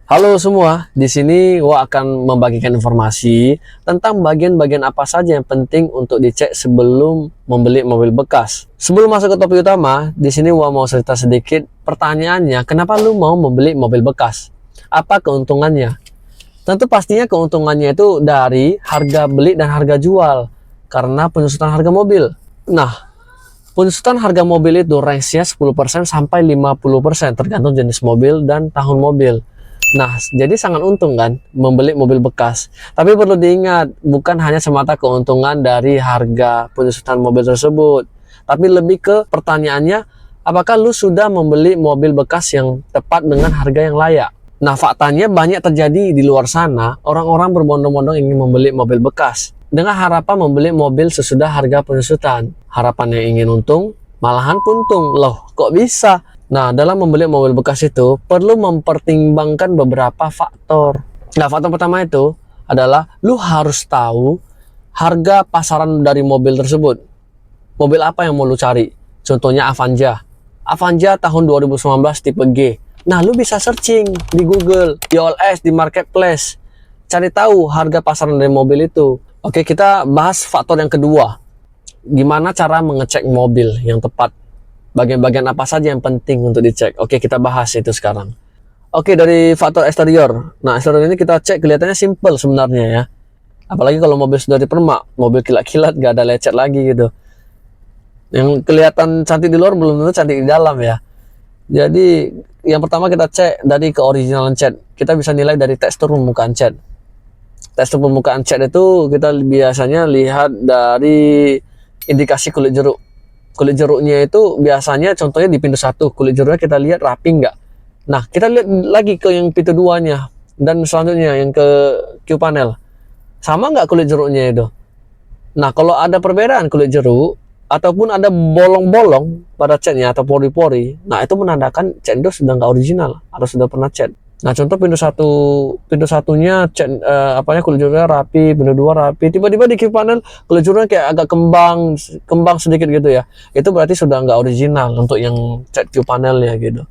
Halo semua, di sini gua akan membagikan informasi tentang bagian-bagian apa saja yang penting untuk dicek sebelum membeli mobil bekas. Sebelum masuk ke topik utama, di sini gua mau cerita sedikit. Pertanyaannya, kenapa lu mau membeli mobil bekas? Apa keuntungannya? Tentu pastinya keuntungannya itu dari harga beli dan harga jual karena penyusutan harga mobil. Nah, penyusutan harga mobil itu range-nya 10% sampai 50% tergantung jenis mobil dan tahun mobil. Nah, jadi sangat untung kan membeli mobil bekas. Tapi perlu diingat, bukan hanya semata keuntungan dari harga penyusutan mobil tersebut, tapi lebih ke pertanyaannya, apakah lu sudah membeli mobil bekas yang tepat dengan harga yang layak? Nah, faktanya banyak terjadi di luar sana, orang-orang berbondong-bondong ingin membeli mobil bekas dengan harapan membeli mobil sesudah harga penyusutan. Harapannya ingin untung, malahan puntung. Loh, kok bisa? Nah, dalam membeli mobil bekas itu perlu mempertimbangkan beberapa faktor. Nah, faktor pertama itu adalah lu harus tahu harga pasaran dari mobil tersebut. Mobil apa yang mau lu cari? Contohnya Avanza. Avanza tahun 2019 tipe G. Nah, lu bisa searching di Google, di OLX, di Marketplace. Cari tahu harga pasaran dari mobil itu. Oke, kita bahas faktor yang kedua. Gimana cara mengecek mobil yang tepat? Bagian-bagian apa saja yang penting untuk dicek? Oke, kita bahas itu sekarang. Oke, dari faktor eksterior. Nah, eksterior ini kita cek kelihatannya simple sebenarnya ya. Apalagi kalau mobil sudah dipermak, mobil kilat-kilat, gak ada lecet lagi gitu. Yang kelihatan cantik di luar belum tentu cantik di dalam ya. Jadi, yang pertama kita cek dari keoriginalan cat. Kita bisa nilai dari tekstur permukaan cat. Tekstur permukaan cat itu kita biasanya lihat dari indikasi kulit jeruk. Kulit jeruknya itu biasanya contohnya di pintu 1, kulit jeruknya kita lihat rapi nggak. Nah, kita lihat lagi ke yang pintu 2-nya dan selanjutnya yang ke Q panel. Sama nggak kulit jeruknya itu? Nah, kalau ada perbedaan kulit jeruk ataupun ada bolong-bolong pada catnya atau pori-pori, nah itu menandakan cat itu sudah nggak original atau sudah pernah cat. Nah, contoh pintu satunya cat kulit jeruknya rapi, pintu 2 rapi, tiba-tiba di Q panel kulit jeruknya kayak agak kembang sedikit gitu ya. Itu berarti sudah nggak original untuk yang cat Q panelnya gitu.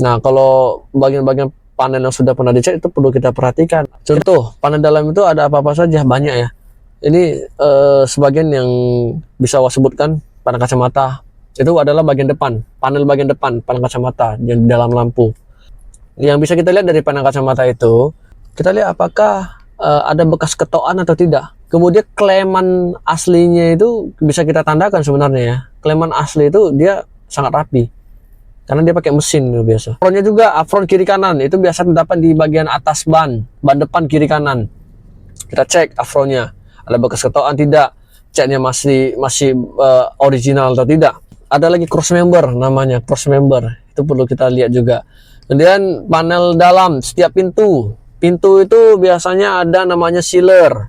Nah, kalau bagian-bagian panel yang sudah pernah dicat itu perlu kita perhatikan. Contoh, panel dalam itu ada apa-apa saja, banyak ya. Ini sebagian yang bisa saya sebutkan, panel kacamata. Itu adalah bagian depan, panel bagian depan, panel kacamata yang di dalam lampu. Yang bisa kita lihat dari panel kacamata itu, kita lihat apakah ada bekas ketokan atau tidak. Kemudian kleman aslinya itu bisa kita tandakan sebenarnya ya. Kleman asli itu dia sangat rapi. Karena dia pakai mesin itu biasa. Frontnya juga, front kiri kanan, itu biasa terdapat di bagian atas ban depan kiri kanan. Kita cek afronnya. Ada bekas ketokan tidak, catnya masih original atau tidak. Ada lagi cross member namanya, cross member itu perlu kita lihat juga. Kemudian panel dalam setiap pintu itu biasanya ada namanya sealer.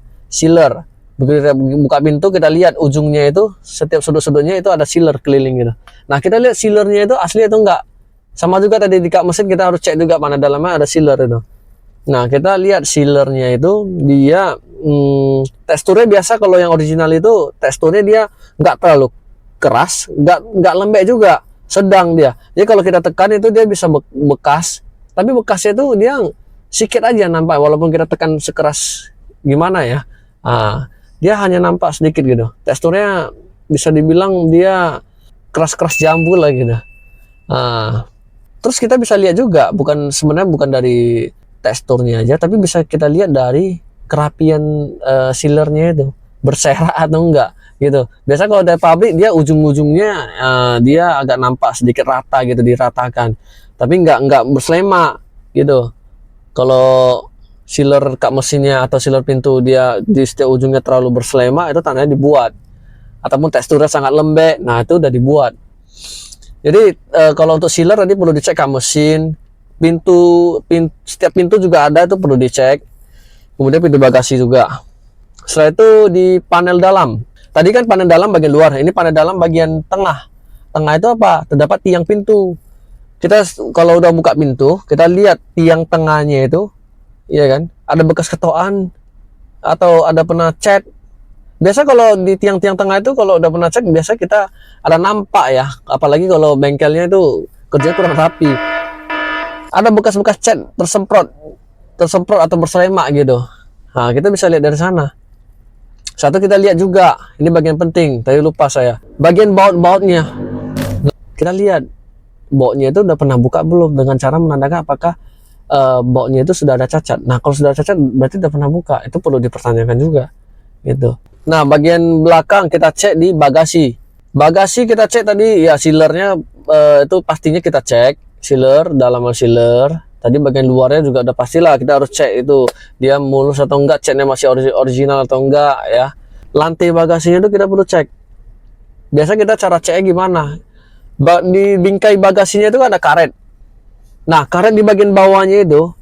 Begitu kita buka pintu, kita lihat ujungnya itu setiap sudut-sudutnya itu ada sealer keliling gitu. Nah, kita lihat sealernya itu asli atau enggak. Sama juga tadi di kap mesin kita harus cek juga panel dalamnya ada sealer itu. Nah, kita lihat sealernya itu dia teksturnya biasa. Kalau yang original itu teksturnya dia nggak terlalu keras, nggak lembek juga, sedang dia. Jadi kalau kita tekan itu dia bisa bekas, tapi bekasnya itu dia sedikit aja nampak walaupun kita tekan sekeras gimana ya. Dia hanya nampak sedikit gitu. Teksturnya bisa dibilang dia keras-keras jambu lah gitu. Terus kita bisa lihat juga sebenarnya bukan dari teksturnya aja, tapi bisa kita lihat dari kerapian sealernya itu berserak atau enggak gitu. Biasa kalau dari pabrik dia ujung-ujungnya dia agak nampak sedikit rata gitu, diratakan, tapi enggak berselema gitu. Kalau sealer kap mesinnya atau sealer pintu dia di setiap ujungnya terlalu berselema, itu tandanya dibuat. Ataupun teksturnya sangat lembek, nah itu udah dibuat. Jadi kalau untuk sealer tadi perlu dicek kap mesin, setiap pintu juga ada, itu perlu dicek. Kemudian pintu bagasi juga. Setelah itu di panel dalam. Tadi kan panel dalam bagian luar, ini panel dalam bagian tengah. Tengah itu apa? Terdapat tiang pintu. Kita kalau udah buka pintu, kita lihat tiang tengahnya itu, iya kan? Ada bekas ketokan atau ada pernah cat. Biasa kalau di tiang-tiang tengah itu kalau udah pernah cat, biasa kita ada nampak ya. Apalagi kalau bengkelnya itu kerjanya kurang rapi. Ada bekas-bekas cat tersemprot tersemprot atau berseremak gitu. Nah, kita bisa lihat dari sana. Satu, kita lihat juga, ini bagian penting, tadi lupa saya. Bagian baut-bautnya. Kita lihat bautnya itu udah pernah buka belum, dengan cara menandakan apakah bautnya itu sudah ada cacat. Nah, kalau sudah ada cacat berarti udah pernah buka. Itu perlu dipertanyakan juga gitu. Nah, bagian belakang kita cek di bagasi. Bagasi kita cek tadi ya, sealernya itu pastinya kita cek sealer, dalaman sealer. Tadi bagian luarnya juga udah pastilah kita harus cek itu dia mulus atau enggak, ceknya masih original atau enggak ya. Lantai bagasinya itu kita perlu cek. Biasa kita cara ceknya gimana? Di bingkai bagasinya itu kan ada karet. Nah, karet di bagian bawahnya itu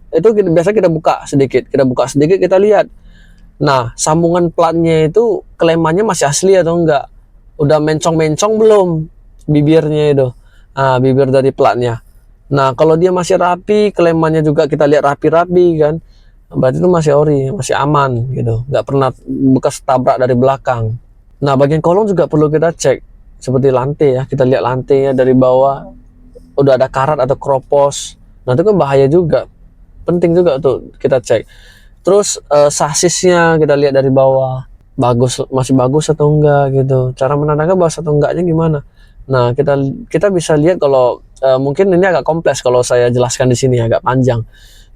biasa kita buka sedikit. Kita buka sedikit, kita lihat. Nah, sambungan platnya itu kelemannya masih asli atau enggak? Udah mencong-mencong belum bibirnya itu? Nah, bibir dari platnya. Nah, kalau dia masih rapi, kelemannya juga kita lihat rapi-rapi kan, berarti itu masih ori, masih aman gitu, nggak pernah bekas tabrak dari belakang. Nah, bagian kolong juga perlu kita cek, seperti lantai ya, kita lihat lantainya dari bawah, udah ada karat atau kropos. Nah, itu kan bahaya juga, penting juga tuh kita cek. Terus sasisnya kita lihat dari bawah, masih bagus atau enggak gitu. Cara menandakan bagus atau enggaknya gimana? Nah, kita bisa lihat kalau mungkin ini agak kompleks kalau saya jelaskan di sini, agak panjang.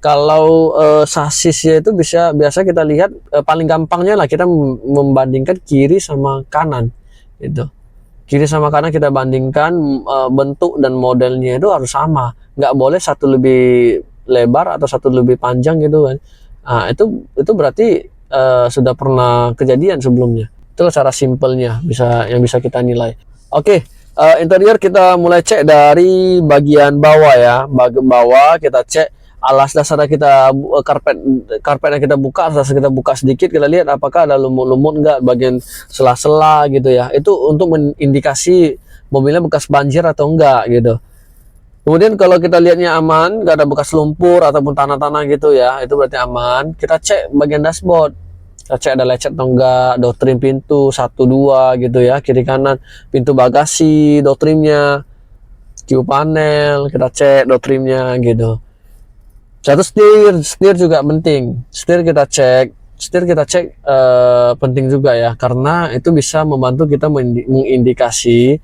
Kalau sasisnya itu biasa kita lihat paling gampangnya lah kita membandingkan kiri sama kanan gitu. Kiri sama kanan kita bandingkan, bentuk dan modelnya itu harus sama. Nggak boleh satu lebih lebar atau satu lebih panjang gitu kan. Nah, itu berarti sudah pernah kejadian sebelumnya. Itu cara simpelnya yang bisa kita nilai. Oke. Interior kita mulai cek dari bagian bawah ya. Bagian bawah kita cek alas dasar kita, karpet yang kita buka, alas dasar kita buka sedikit, kita lihat apakah ada lumut-lumut enggak bagian sela-sela gitu ya. Itu untuk mengindikasi mobilnya bekas banjir atau enggak gitu. Kemudian kalau kita lihatnya aman, enggak ada bekas lumpur ataupun tanah-tanah gitu ya, itu berarti aman. Kita cek bagian dashboard. Kita cek ada lecet atau enggak, door trim pintu 1 2 gitu ya, kiri kanan, pintu bagasi, door trimnya, Q panel, kita cek door trimnya gitu. Satu, setir juga penting. Setir kita cek penting juga ya, karena itu bisa membantu kita mengindikasi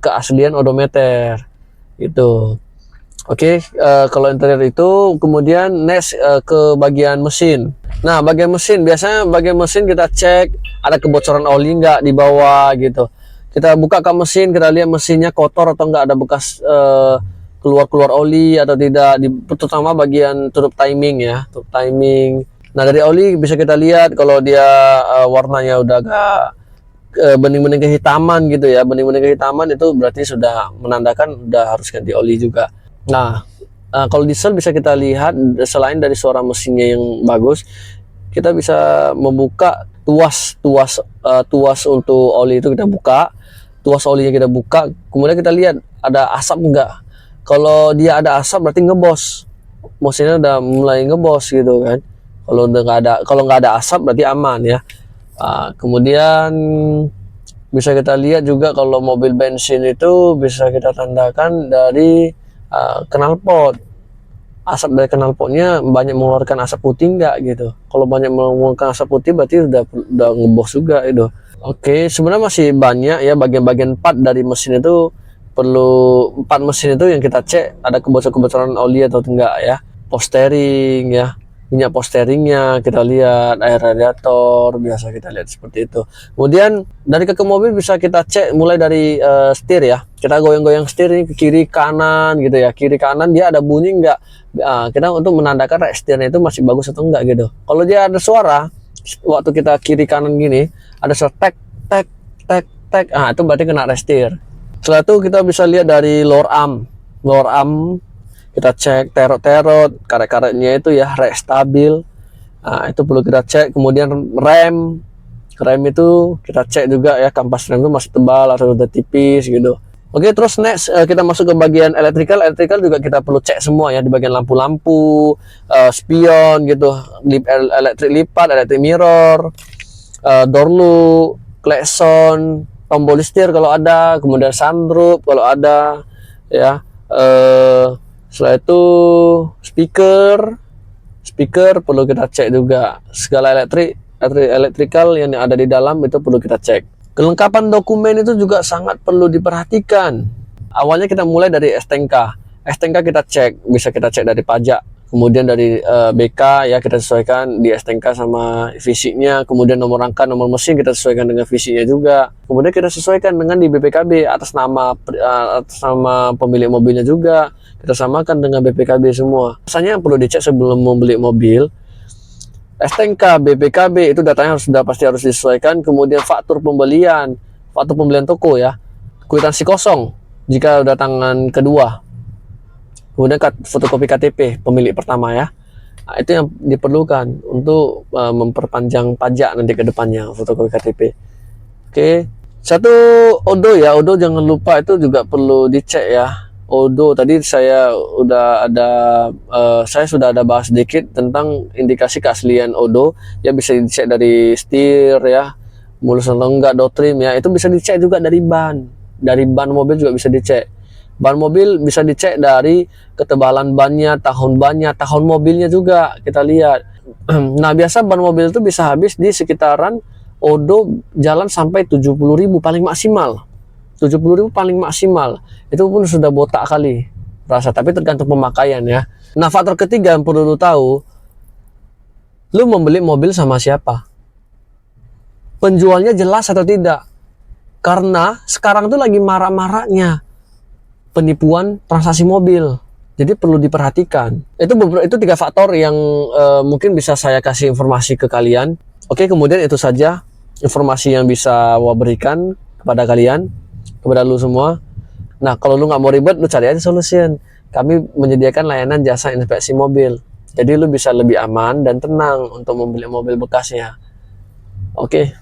keaslian odometer gitu. Oke, kalau interior itu, kemudian next ke bagian mesin. Nah, bagian mesin, biasanya bagian mesin kita cek ada kebocoran oli nggak di bawah gitu. Kita buka kap mesin, kita lihat mesinnya kotor atau nggak, ada bekas keluar oli atau tidak, terutama bagian tutup timing ya, tutup timing. Nah, dari oli bisa kita lihat kalau dia warnanya udah agak bening-bening kehitaman gitu ya, bening-bening kehitaman itu berarti sudah menandakan udah harus ganti oli juga. Nah, kalau diesel bisa kita lihat selain dari suara mesinnya yang bagus, kita bisa membuka tuas untuk oli itu kita buka, tuas olinya kita buka, kemudian kita lihat ada asap enggak. Kalau dia ada asap berarti ngebos, mesinnya udah mulai ngebos gitu kan. Kalau nggak ada asap berarti aman ya. Kemudian bisa kita lihat juga kalau mobil bensin itu bisa kita tandakan dari knalpot. Asap dari knalpotnya banyak mengeluarkan asap putih enggak gitu. Kalau banyak mengeluarkan asap putih berarti udah ngebos juga itu. Oke, sebenarnya masih banyak ya bagian-bagian part dari mesin itu, part mesin itu yang kita cek ada kebocoran oli atau enggak ya. Postering ya, minyak posteringnya kita lihat, air radiator biasa kita lihat seperti itu. Kemudian dari kaki mobil bisa kita cek mulai dari setir ya, kita goyang-goyang setir ini ke kiri kanan gitu ya, kiri kanan dia ada bunyi enggak, kita untuk menandakan setirnya itu masih bagus atau enggak gitu. Kalau dia ada suara waktu kita kiri kanan gini, ada suara tek tek tek tek, itu berarti kena restir. Setelah itu kita bisa lihat dari lower arm kita cek terot-terot, karet-karetnya itu ya, rek stabil. Itu perlu kita cek. Kemudian rem itu kita cek juga ya, kampas rem itu masih tebal atau udah tipis gitu. Oke, terus next kita masuk ke bagian electrical juga kita perlu cek semua ya, di bagian lampu-lampu, spion gitu, elektrik lipat, elektrik mirror, door lock, klakson, tombol setir kalau ada, kemudian sunroof kalau ada ya. Setelah itu speaker, speaker perlu kita cek juga, segala elektrikal yang ada di dalam itu perlu kita cek. Kelengkapan dokumen itu juga sangat perlu diperhatikan. Awalnya kita mulai dari STNK. STNK kita cek, bisa kita cek dari pajak, kemudian dari BK ya kita sesuaikan di STNK sama fisiknya, kemudian nomor rangka, nomor mesin kita sesuaikan dengan fisiknya juga. Kemudian kita sesuaikan dengan di BPKB atas nama pemilik mobilnya juga. Kita samakan dengan BPKB semua. Biasanya yang perlu dicek sebelum membeli mobil, STNK, BPKB itu datanya sudah pasti harus disesuaikan. Kemudian faktur pembelian toko ya, kwitansi kosong jika udah tangan kedua. Kemudian fotokopi KTP pemilik pertama ya. Nah, itu yang diperlukan untuk memperpanjang pajak nanti ke depannya, fotokopi KTP. Oke, satu odo ya, odo jangan lupa itu juga perlu dicek ya. Odo tadi saya sudah ada bahas sedikit tentang indikasi keaslian odo ya, bisa dicek dari setir ya, mulus atau enggak, dotrim ya, itu bisa dicek juga dari ban mobil juga bisa dicek. Ban mobil bisa dicek dari ketebalan bannya, tahun mobilnya juga kita lihat. Nah biasa ban mobil itu bisa habis di sekitaran odo jalan sampai 70.000 paling maksimal. 70.000 paling maksimal, itu pun sudah botak kali rasa, tapi tergantung pemakaian ya. Nah faktor ketiga yang perlu lu tahu, lu membeli mobil sama siapa, penjualnya jelas atau tidak, karena sekarang tuh lagi marak-maraknya penipuan transaksi mobil, jadi perlu diperhatikan. Itu 3 faktor yang mungkin bisa saya kasih informasi ke kalian. Oke, kemudian itu saja informasi yang bisa gua berikan kepada kalian, kepada lu semua. Nah kalau lu nggak mau ribet, lu cari aja solution. Kami menyediakan layanan jasa inspeksi mobil, jadi lu bisa lebih aman dan tenang untuk membeli mobil bekasnya. Oke.